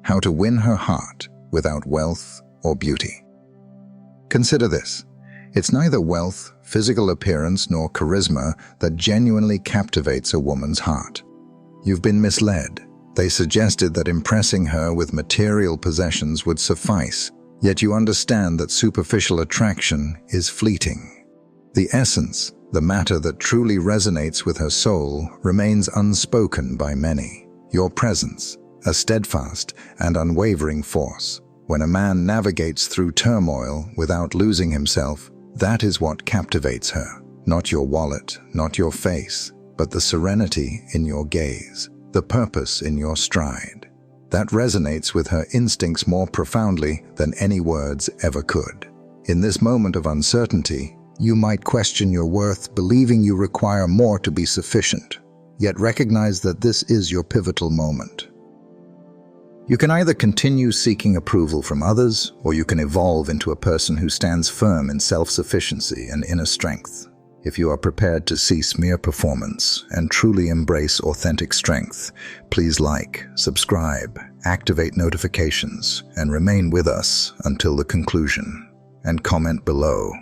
How to win her heart without wealth or beauty. Consider this. It's neither wealth, physical appearance, nor charisma that genuinely captivates a woman's heart. You've been misled. They suggested that impressing her with material possessions would suffice, yet you understand that superficial attraction is fleeting. The essence, the matter that truly resonates with her soul, remains unspoken by many. Your presence, a steadfast and unwavering force. When a man navigates through turmoil without losing himself, that is what captivates her. Not your wallet, not your face, but the serenity in your gaze, the purpose in your stride. That resonates with her instincts more profoundly than any words ever could. In this moment of uncertainty, you might question your worth, believing you require more to be sufficient, yet recognize that this is your pivotal moment. You can either continue seeking approval from others, or you can evolve into a person who stands firm in self-sufficiency and inner strength. If you are prepared to cease mere performance and truly embrace authentic strength, please like, subscribe, activate notifications, and remain with us until the conclusion. And comment below.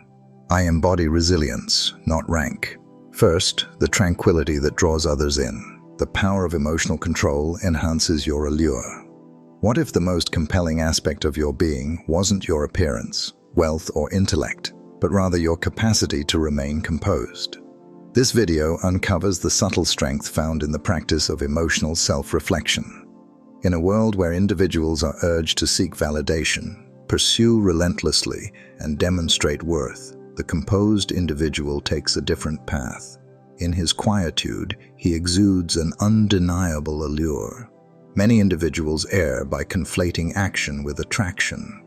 I embody resilience, not rank. First, the tranquility that draws others in. The power of emotional control enhances your allure. What if the most compelling aspect of your being wasn't your appearance, wealth, or intellect, but rather your capacity to remain composed? This video uncovers the subtle strength found in the practice of emotional self-reflection. In a world where individuals are urged to seek validation, pursue relentlessly, and demonstrate worth, the composed individual takes a different path. In his quietude, he exudes an undeniable allure. Many individuals err by conflating action with attraction.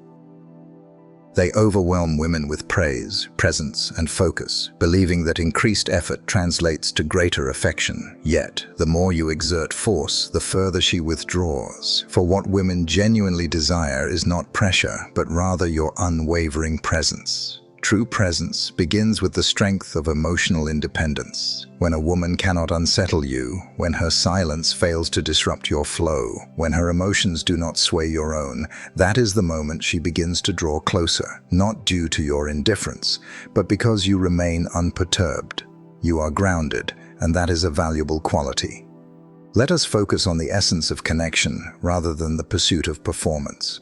They overwhelm women with praise, presence, and focus, believing that increased effort translates to greater affection. Yet, the more you exert force, the further she withdraws. For what women genuinely desire is not pressure, but rather your unwavering presence. True presence begins with the strength of emotional independence. When a woman cannot unsettle you, when her silence fails to disrupt your flow, when her emotions do not sway your own, that is the moment she begins to draw closer, not due to your indifference, but because you remain unperturbed. You are grounded, and that is a valuable quality. Let us focus on the essence of connection rather than the pursuit of performance.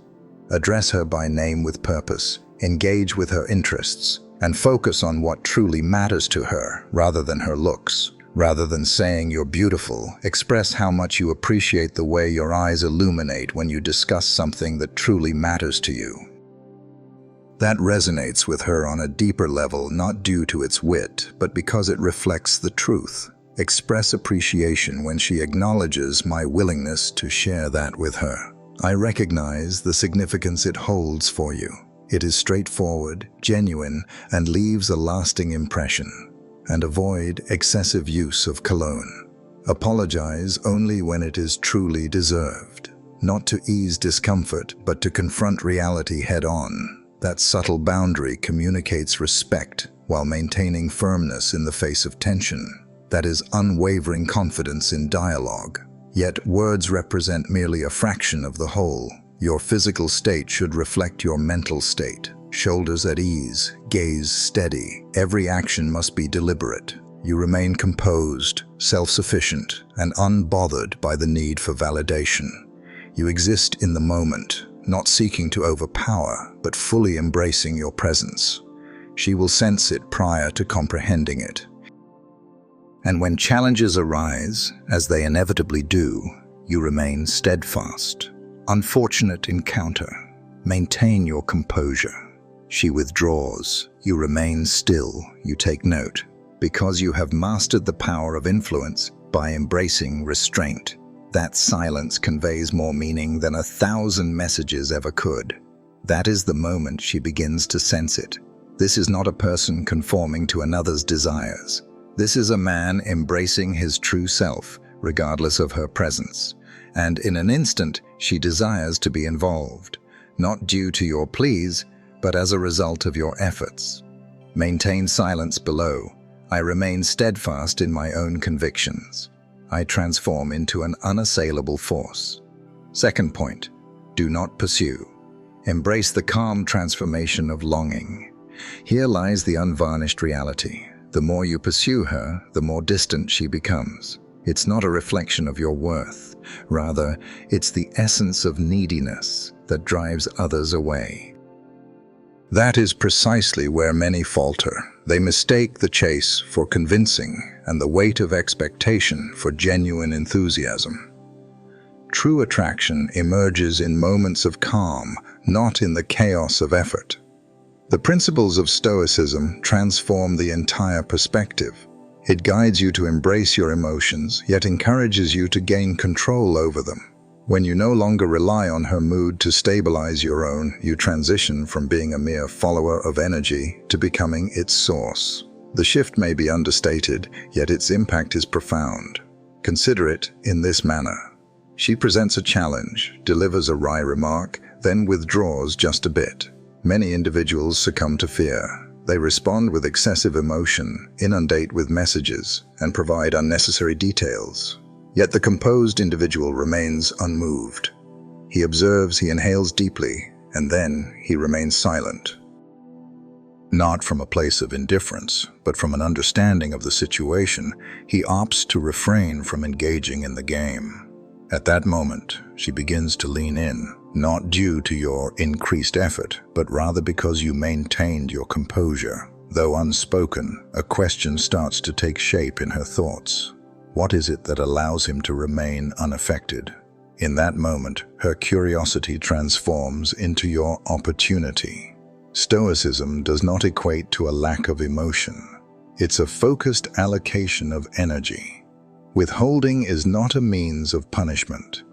Address her by name with purpose. Engage with her interests, and focus on what truly matters to her, rather than her looks. Rather than saying you're beautiful, express how much you appreciate the way your eyes illuminate when you discuss something that truly matters to you. That resonates with her on a deeper level, not due to its wit, but because it reflects the truth. Express appreciation when she acknowledges my willingness to share that with her. I recognize the significance it holds for you. It is straightforward, genuine, and leaves a lasting impression. And avoid excessive use of cologne. Apologize only when it is truly deserved. Not to ease discomfort, but to confront reality head-on. That subtle boundary communicates respect while maintaining firmness in the face of tension. That is unwavering confidence in dialogue. Yet words represent merely a fraction of the whole. Your physical state should reflect your mental state. Shoulders at ease, gaze steady. Every action must be deliberate. You remain composed, self-sufficient, and unbothered by the need for validation. You exist in the moment, not seeking to overpower, but fully embracing your presence. She will sense it prior to comprehending it. And when challenges arise, as they inevitably do, you remain steadfast. Unfortunate encounter. Maintain your composure. She withdraws. You remain still. You take note. Because you have mastered the power of influence by embracing restraint. That silence conveys more meaning than 1,000 messages ever could. That is the moment she begins to sense it. This is not a person conforming to another's desires. This is a man embracing his true self, regardless of her presence. And in an instant, she desires to be involved, not due to your pleas, but as a result of your efforts. Maintain silence below. I remain steadfast in my own convictions. I transform into an unassailable force. Second point, Do not pursue. Embrace the calm transformation of longing. Here lies the unvarnished reality. The more you pursue her, the more distant she becomes. It's not a reflection of your worth. Rather, it's the essence of neediness that drives others away. That is precisely where many falter. They mistake the chase for convincing and the weight of expectation for genuine enthusiasm. True attraction emerges in moments of calm, not in the chaos of effort. The principles of Stoicism transform the entire perspective. It guides you to embrace your emotions, yet encourages you to gain control over them. When you no longer rely on her mood to stabilize your own, you transition from being a mere follower of energy to becoming its source. The shift may be understated, yet its impact is profound. Consider it in this manner. She presents a challenge, delivers a wry remark, then withdraws just a bit. Many individuals succumb to fear. They respond with excessive emotion, inundate with messages, and provide unnecessary details. Yet the composed individual remains unmoved. He observes, he inhales deeply, and then he remains silent. Not from a place of indifference, but from an understanding of the situation, he opts to refrain from engaging in the game. At that moment, she begins to lean in, not due to your increased effort, but rather because you maintained your composure. Though unspoken, a question starts to take shape in her thoughts. What is it that allows him to remain unaffected? In that moment, her curiosity transforms into your opportunity. Stoicism does not equate to a lack of emotion. It's a focused allocation of energy. Withholding is not a means of punishment.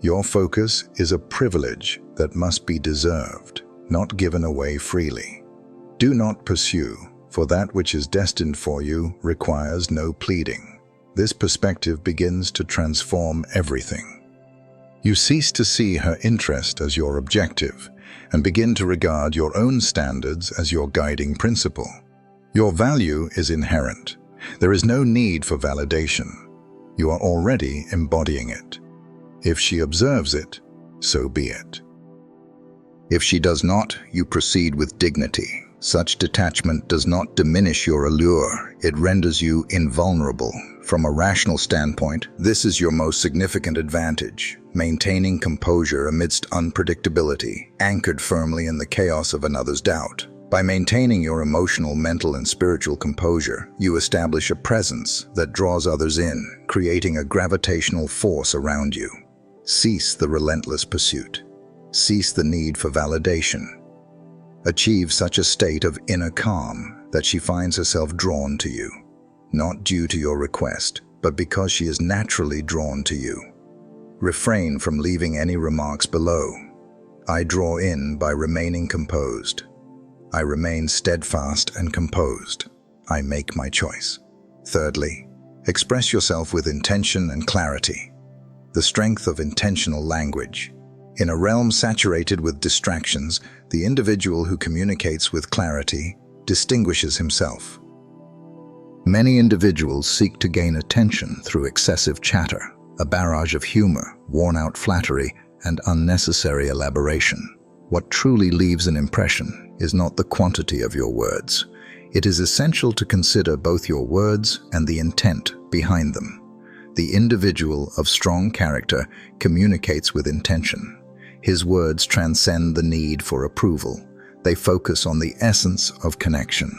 Your focus is a privilege that must be deserved, not given away freely. Do not pursue, for that which is destined for you requires no pleading. This perspective begins to transform everything. You cease to see her interest as your objective and begin to regard your own standards as your guiding principle. Your value is inherent. There is no need for validation. You are already embodying it. If she observes it, so be it. If she does not, you proceed with dignity. Such detachment does not diminish your allure, it renders you invulnerable. From a rational standpoint, this is your most significant advantage, maintaining composure amidst unpredictability, anchored firmly in the chaos of another's doubt. By maintaining your emotional, mental, and spiritual composure, you establish a presence that draws others in, creating a gravitational force around you. Cease the relentless pursuit. Cease the need for validation. Achieve such a state of inner calm that she finds herself drawn to you, not due to your request, but because she is naturally drawn to you. Refrain from leaving any remarks below. I draw in by remaining composed. I remain steadfast and composed. I make my choice. Thirdly, express yourself with intention and clarity. The strength of intentional language. In a realm saturated with distractions, the individual who communicates with clarity distinguishes himself. Many individuals seek to gain attention through excessive chatter, a barrage of humor, worn-out flattery, and unnecessary elaboration. What truly leaves an impression is not the quantity of your words. It is essential to consider both your words and the intent behind them. The individual of strong character communicates with intention. His words transcend the need for approval. They focus on the essence of connection.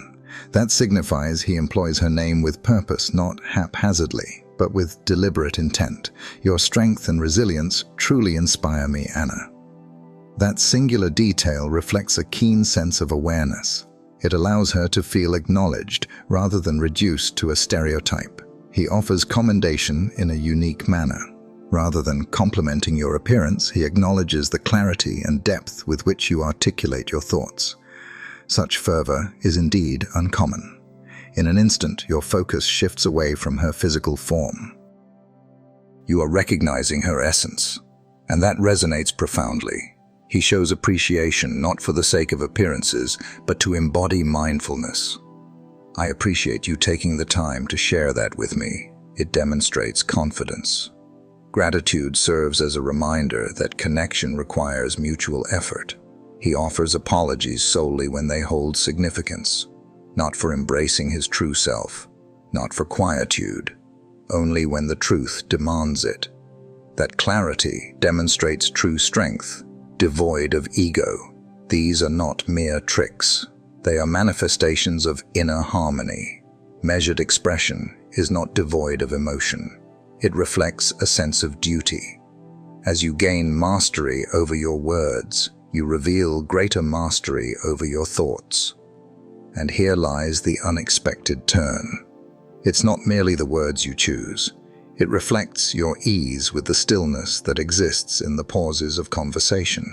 That signifies he employs her name with purpose, not haphazardly, but with deliberate intent. Your strength and resilience truly inspire me, Anna. That singular detail reflects a keen sense of awareness. It allows her to feel acknowledged rather than reduced to a stereotype. He offers commendation in a unique manner. Rather than complimenting your appearance, he acknowledges the clarity and depth with which you articulate your thoughts. Such fervor is indeed uncommon. In an instant, your focus shifts away from her physical form. You are recognizing her essence, and that resonates profoundly. He shows appreciation not for the sake of appearances, but to embody mindfulness. I appreciate you taking the time to share that with me. It demonstrates confidence. Gratitude serves as a reminder that connection requires mutual effort. He offers apologies solely when they hold significance, not for embracing his true self, not for quietude, only when the truth demands it. That clarity demonstrates true strength, devoid of ego. These are not mere tricks. They are manifestations of inner harmony. Measured expression is not devoid of emotion. It reflects a sense of duty. As you gain mastery over your words, you reveal greater mastery over your thoughts. And here lies the unexpected turn. It's not merely the words you choose. It reflects your ease with the stillness that exists in the pauses of conversation.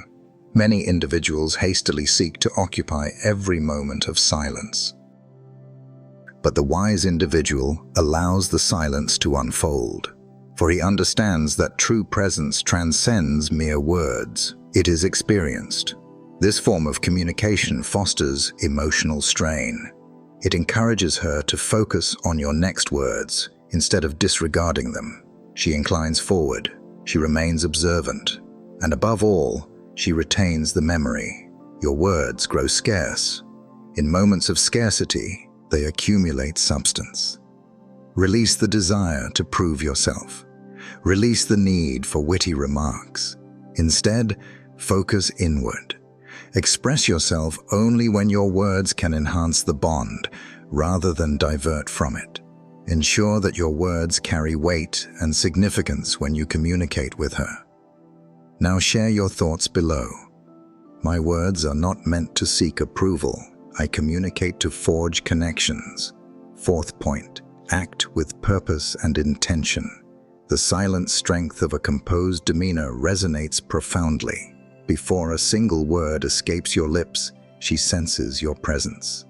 Many individuals hastily seek to occupy every moment of silence. But the wise individual allows the silence to unfold, for he understands that true presence transcends mere words. It is experienced. This form of communication fosters emotional strain. It encourages her to focus on your next words instead of disregarding them. She inclines forward, she remains observant, and above all, she retains the memory. Your words grow scarce. In moments of scarcity, they accumulate substance. Release the desire to prove yourself. Release the need for witty remarks. Instead, focus inward. Express yourself only when your words can enhance the bond, rather than divert from it. Ensure that your words carry weight and significance when you communicate with her. Now share your thoughts below. My words are not meant to seek approval. I communicate to forge connections. Fourth point, act with purpose and intention. The silent strength of a composed demeanor resonates profoundly. Before a single word escapes your lips, she senses your presence.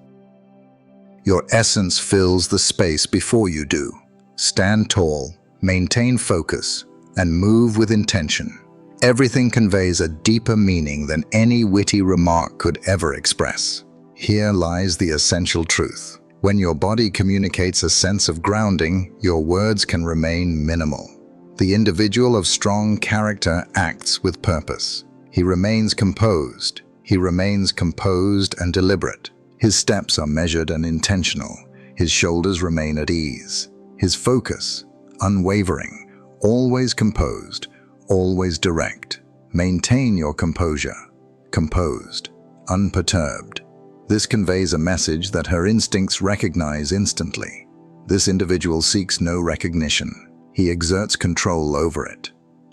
Your essence fills the space before you do. Stand tall, maintain focus, and move with intention. Everything conveys a deeper meaning than any witty remark could ever express. Here lies the essential truth. When your body communicates a sense of grounding, your words can remain minimal. The individual of strong character acts with purpose. He remains composed. He remains composed and deliberate. His steps are measured and intentional. His shoulders remain at ease. His focus, unwavering, always composed, always direct. Maintain your composure. Composed, unperturbed. This conveys a message that her instincts recognize instantly. This individual seeks no recognition. He exerts control over it.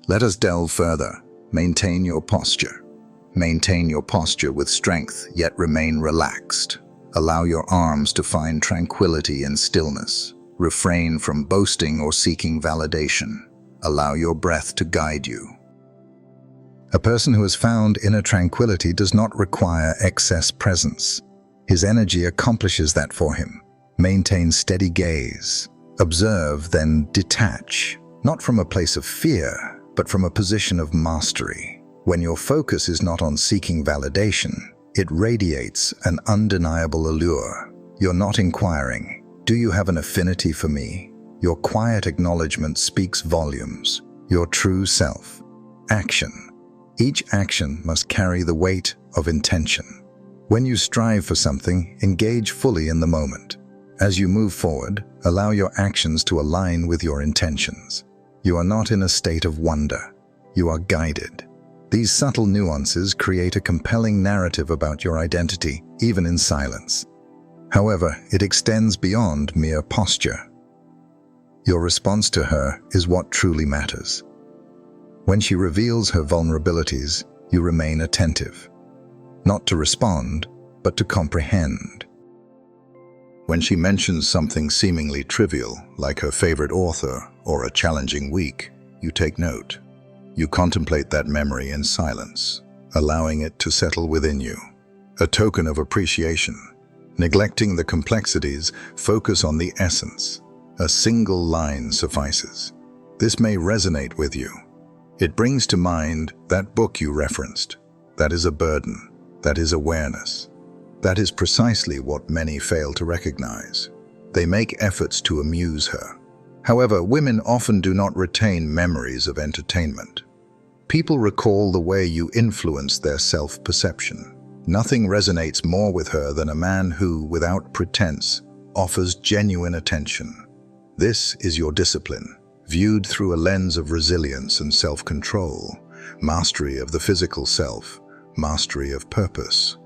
Let us delve further. Maintain your posture. Maintain your posture with strength, yet remain relaxed. Allow your arms to find tranquility and stillness. Refrain from boasting or seeking validation. Allow your breath to guide you. A person who has found inner tranquility does not require excess presence. His energy accomplishes that for him. Maintain steady gaze. Observe, then detach. Not from a place of fear, but from a position of mastery. When your focus is not on seeking validation, it radiates an undeniable allure. You're not inquiring, "Do you have an affinity for me?" Your quiet acknowledgement speaks volumes. Your true self. Action. Each action must carry the weight of intention. When you strive for something, engage fully in the moment. As you move forward, allow your actions to align with your intentions. You are not in a state of wonder. You are guided. These subtle nuances create a compelling narrative about your identity, even in silence. However, it extends beyond mere posture. Your response to her is what truly matters. When she reveals her vulnerabilities, you remain attentive. Not to respond, but to comprehend. When she mentions something seemingly trivial, like her favorite author or a challenging week, you take note. You contemplate that memory in silence, allowing it to settle within you. A token of appreciation. Neglecting the complexities, focus on the essence. A single line suffices. This may resonate with you. It brings to mind that book you referenced. That is a burden. That is awareness. That is precisely what many fail to recognize. They make efforts to amuse her. However, women often do not retain memories of entertainment. People recall the way you influenced their self-perception. Nothing resonates more with her than a man who, without pretense, offers genuine attention. This is your discipline, viewed through a lens of resilience and self-control, mastery of the physical self, mastery of purpose.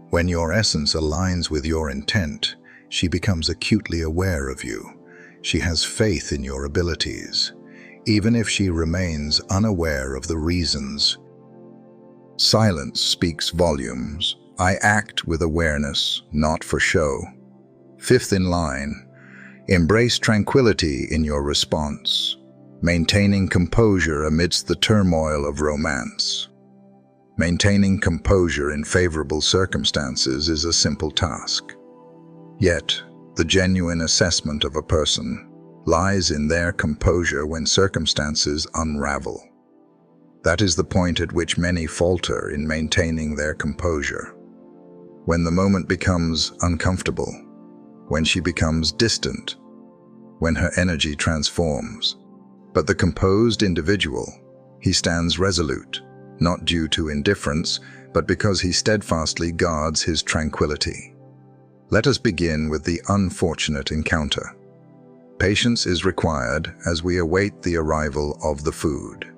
When your essence aligns with your intent, she becomes acutely aware of you. She has faith in your abilities, even if she remains unaware of the reasons. Silence speaks volumes. I act with awareness, not for show. Fifth in line, embrace tranquility in your response, maintaining composure amidst the turmoil of romance. Maintaining composure in favorable circumstances is a simple task. Yet, the genuine assessment of a person lies in their composure when circumstances unravel. That is the point at which many falter in maintaining their composure. When the moment becomes uncomfortable, when she becomes distant, when her energy transforms. But the composed individual, he stands resolute, not due to indifference, but because he steadfastly guards his tranquility. Let us begin with the unfortunate encounter. Patience is required as we await the arrival of the food.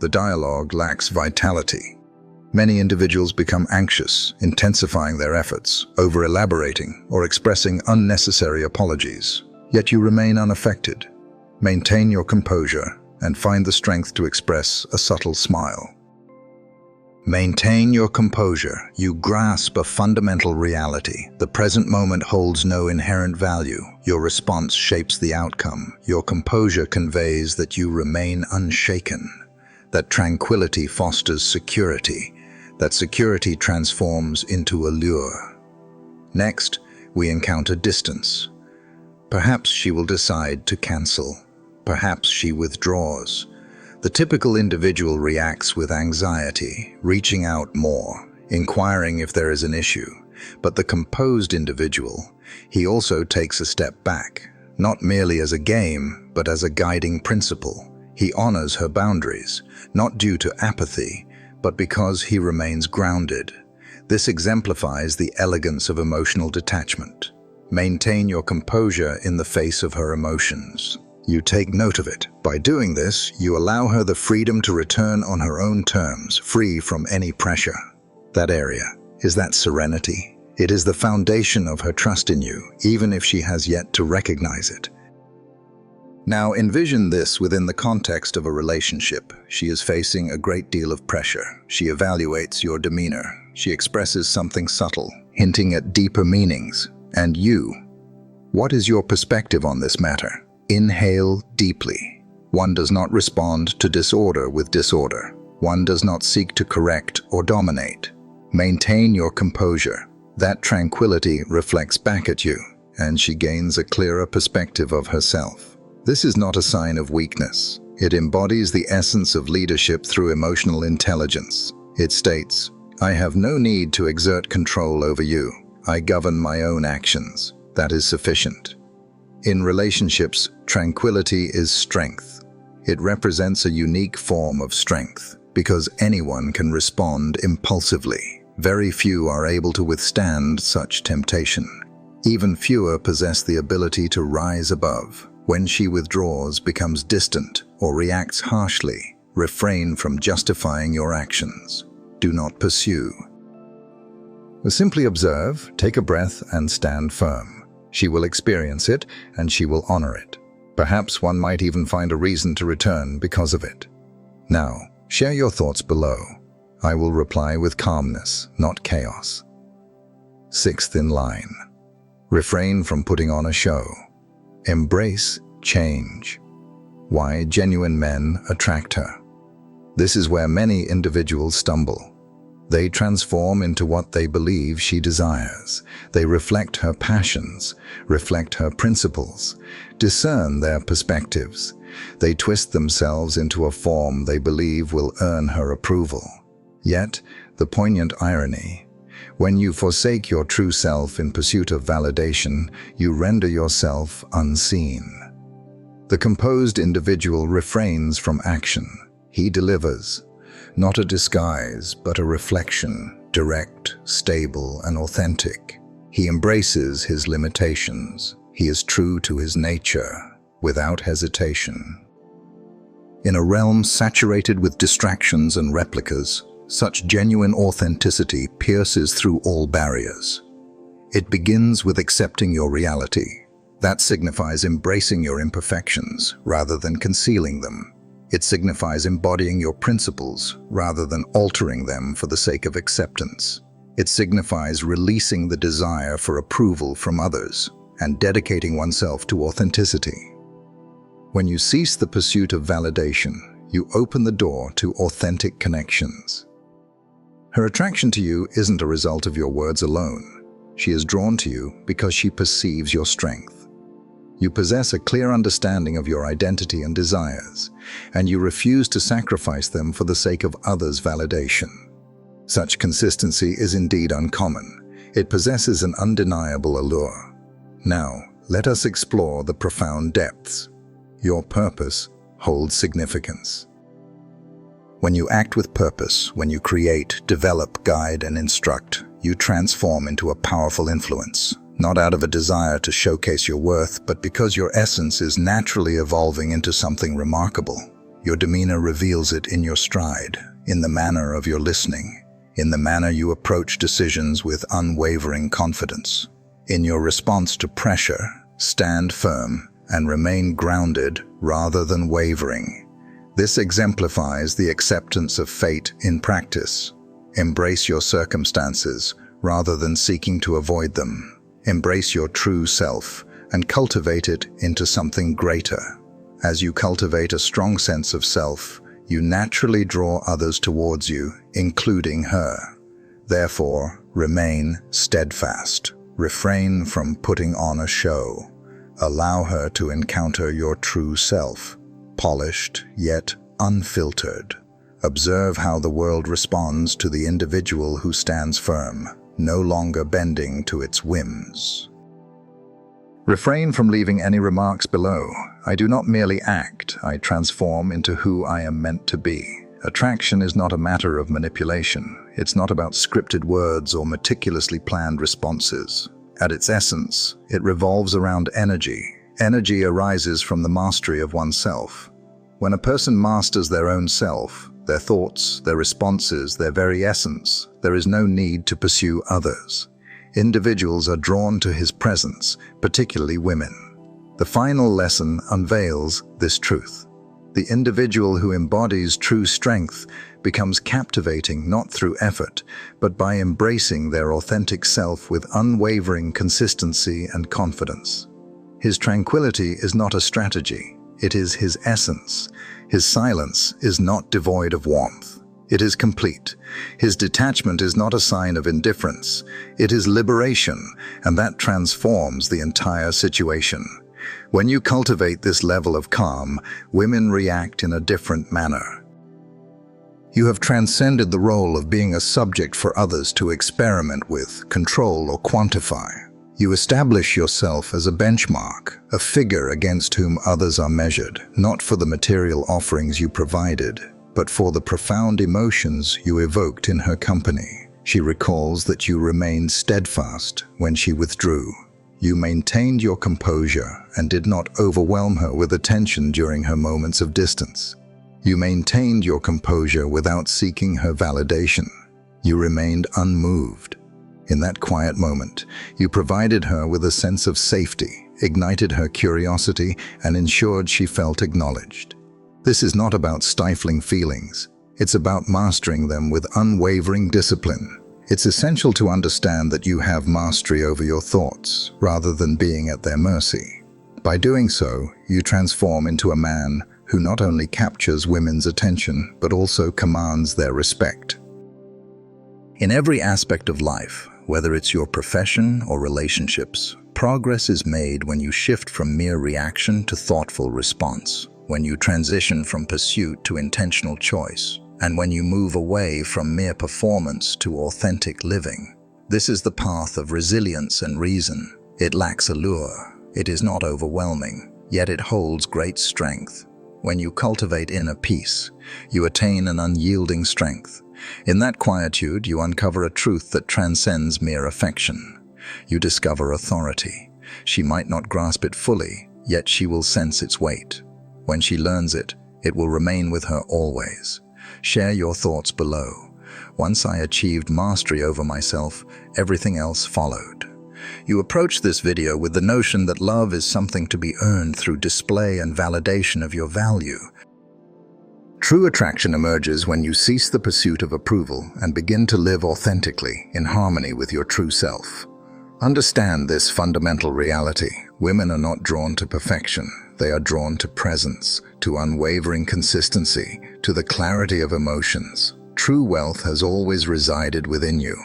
The dialogue lacks vitality. Many individuals become anxious, intensifying their efforts, over-elaborating, or expressing unnecessary apologies. Yet you remain unaffected. Maintain your composure and find the strength to express a subtle smile. Maintain your composure. You grasp a fundamental reality. The present moment holds no inherent value. Your response shapes the outcome. Your composure conveys that you remain unshaken, that tranquility fosters security, that security transforms into allure. Next, we encounter distance. Perhaps she will decide to cancel. Perhaps she withdraws. The typical individual reacts with anxiety, reaching out more, inquiring if there is an issue. But the composed individual, he also takes a step back, not merely as a game, but as a guiding principle. He honors her boundaries, not due to apathy, but because he remains grounded. This exemplifies the elegance of emotional detachment. Maintain your composure in the face of her emotions. You take note of it. By doing this, you allow her the freedom to return on her own terms, free from any pressure. That area is that serenity. It is the foundation of her trust in you, even if she has yet to recognize it. Now envision this within the context of a relationship. She is facing a great deal of pressure. She evaluates your demeanor. She expresses something subtle, hinting at deeper meanings. And you, what is your perspective on this matter? Inhale deeply. One does not respond to disorder with disorder. One does not seek to correct or dominate. Maintain your composure. That tranquility reflects back at you, and she gains a clearer perspective of herself. This is not a sign of weakness. It embodies the essence of leadership through emotional intelligence. It states, "I have no need to exert control over you. I govern my own actions." That is sufficient. In relationships, tranquility is strength. It represents a unique form of strength, because anyone can respond impulsively. Very few are able to withstand such temptation. Even fewer possess the ability to rise above. When she withdraws, becomes distant, or reacts harshly, refrain from justifying your actions. Do not pursue. Simply observe, take a breath, and stand firm. She will experience it, and she will honor it. Perhaps one might even find a reason to return because of it. Now, share your thoughts below. I will reply with calmness, not chaos. Sixth in line. Refrain from putting on a show. Embrace change. Why genuine men attract her. This is where many individuals stumble. They transform into what they believe she desires. They reflect her passions, reflect her principles, discern their perspectives. They twist themselves into a form they believe will earn her approval. Yet, the poignant irony, when you forsake your true self in pursuit of validation, you render yourself unseen. The composed individual refrains from action. He delivers, not a disguise, but a reflection, direct, stable, and authentic. He embraces his limitations. He is true to his nature, without hesitation. In a realm saturated with distractions and replicas, such genuine authenticity pierces through all barriers. It begins with accepting your reality. That signifies embracing your imperfections rather than concealing them. It signifies embodying your principles rather than altering them for the sake of acceptance. It signifies releasing the desire for approval from others and dedicating oneself to authenticity. When you cease the pursuit of validation, you open the door to authentic connections. Her attraction to you isn't a result of your words alone. She is drawn to you because she perceives your strength. You possess a clear understanding of your identity and desires, and you refuse to sacrifice them for the sake of others' validation. Such consistency is indeed uncommon. It possesses an undeniable allure. Now, let us explore the profound depths. Your purpose holds significance. When you act with purpose, when you create, develop, guide, and instruct, you transform into a powerful influence. Not out of a desire to showcase your worth, but because your essence is naturally evolving into something remarkable. Your demeanor reveals it in your stride, in the manner of your listening, in the manner you approach decisions with unwavering confidence. In your response to pressure, stand firm and remain grounded rather than wavering. This exemplifies the acceptance of fate in practice. Embrace your circumstances rather than seeking to avoid them. Embrace your true self and cultivate it into something greater. As you cultivate a strong sense of self, you naturally draw others towards you, including her. Therefore, remain steadfast. Refrain from putting on a show. Allow her to encounter your true self, polished yet unfiltered. Observe how the world responds to the individual who stands firm, no longer bending to its whims. Refrain from leaving any remarks below. I do not merely act, I transform into who I am meant to be. Attraction is not a matter of manipulation. It's not about scripted words or meticulously planned responses. At its essence, it revolves around energy. Energy arises from the mastery of oneself. When a person masters their own self, their thoughts, their responses, their very essence, there is no need to pursue others. Individuals are drawn to his presence, particularly women. The final lesson unveils this truth. The individual who embodies true strength becomes captivating not through effort, but by embracing their authentic self with unwavering consistency and confidence. His tranquility is not a strategy, it is his essence. His silence is not devoid of warmth. It is complete. His detachment is not a sign of indifference. It is liberation, and that transforms the entire situation. When you cultivate this level of calm, women react in a different manner. You have transcended the role of being a subject for others to experiment with, control, or quantify. You establish yourself as a benchmark, a figure against whom others are measured, not for the material offerings you provided, but for the profound emotions you evoked in her company. She recalls that you remained steadfast when she withdrew. You maintained your composure and did not overwhelm her with attention during her moments of distance. You maintained your composure without seeking her validation. You remained unmoved. In that quiet moment, you provided her with a sense of safety, ignited her curiosity, and ensured she felt acknowledged. This is not about stifling feelings. It's about mastering them with unwavering discipline. It's essential to understand that you have mastery over your thoughts, rather than being at their mercy. By doing so, you transform into a man who not only captures women's attention, but also commands their respect. In every aspect of life, whether it's your profession or relationships, progress is made when you shift from mere reaction to thoughtful response, when you transition from pursuit to intentional choice, and when you move away from mere performance to authentic living. This is the path of resilience and reason. It lacks allure. It is not overwhelming. yet it holds great strength. When you cultivate inner peace, you attain an unyielding strength. In that quietude, you uncover a truth that transcends mere affection. You discover authority. She might not grasp it fully, yet she will sense its weight. When she learns it, it will remain with her always. Share your thoughts below. Once I achieved mastery over myself, everything else followed. You approach this video with the notion that love is something to be earned through display and validation of your value. True attraction emerges when you cease the pursuit of approval and begin to live authentically, in harmony with your true self. Understand this fundamental reality. Women are not drawn to perfection. They are drawn to presence, to unwavering consistency, to the clarity of emotions. True wealth has always resided within you.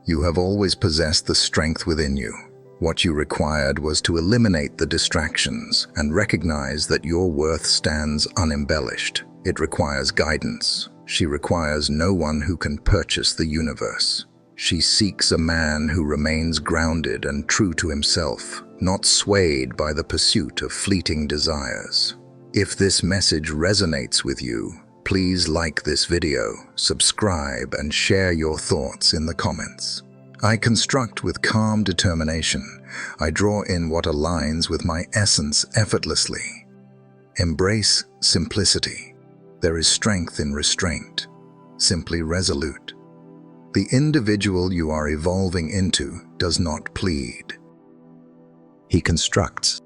You have always possessed the strength within you. What you required was to eliminate the distractions and recognize that your worth stands unembellished. It requires guidance. She requires no one who can purchase the universe. She seeks a man who remains grounded and true to himself, not swayed by the pursuit of fleeting desires. If this message resonates with you, please like this video, subscribe, and share your thoughts in the comments. I construct with calm determination. I draw in what aligns with my essence effortlessly. Embrace simplicity. There is strength in restraint. Simply resolute. The individual you are evolving into does not plead. He constructs.